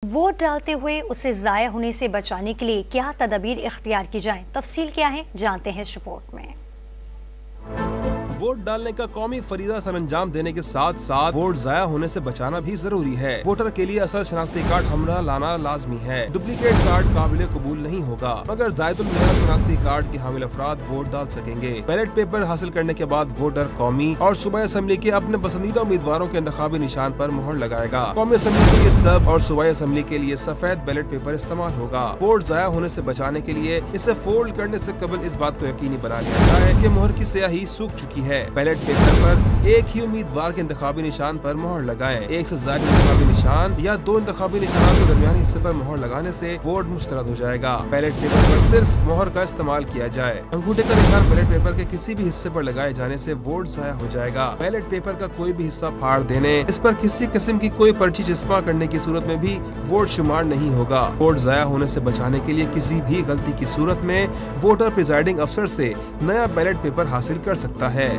Vote डालते हुए उसे ज़ाया होने से बचाने के लिए क्या तदबीर इख्तियार की जाएं? तफसील क्या है, जानते हैं इस रिपोर्ट में। वोट डालने का कौमी फरीदा सरअंजाम देने के साथ साथ वोट ज़ाया होने से बचाना भी जरूरी है। वोटर के लिए असल शनाख्ती कार्ड हमरा लाना लाजमी है। डुप्लीकेट कार्ड काबिल कबूल नहीं होगा, मगर ज़ायदुल मेयार शनाख्ती कार्ड के हामिल अफराद वोट डाल सकेंगे। बैलेट पेपर हासिल करने के बाद वोटर कौमी और सूबाई असम्बली के अपने पसंदीदा उम्मीदवारों के इंतखाबी निशान पर मोहर लगाएगा। कौमी असम्बली के लिए सब और सूबाई असम्बली के लिए सफेद बैलेट पेपर इस्तेमाल होगा। वोट ज़ाया होने से बचाने के लिए इसे फोल्ड करने से कबल इस बात को यकीनी बना लिया जाए कि मोहर की स्याही सूख चुकी है। बैलेट पेपर पर एक ही उम्मीदवार के इंतखाबी निशान पर मोहर लगाएं। एक से ज्यादा इंतखाबी निशान या दो इंतखाबी निशानों के दरमियानी हिस्से पर मोहर लगाने से वोट मुस्तरद हो जाएगा। बैलेट पेपर पर सिर्फ मोहर का इस्तेमाल किया जाए। अंगूठे का निशान बैलेट पेपर के किसी भी हिस्से पर लगाए जाने से वोट ज़ाया हो जाएगा। बैलेट पेपर का कोई भी हिस्सा फाड़ देने, इस पर किसी किस्म की कोई पर्ची चिस्पा करने की सूरत में भी वोट शुमार नहीं होगा। वोट ज़ाया होने से बचाने के लिए किसी भी गलती की सूरत में वोटर प्रिजाइडिंग अफसर से नया बैलेट पेपर हासिल कर सकता है।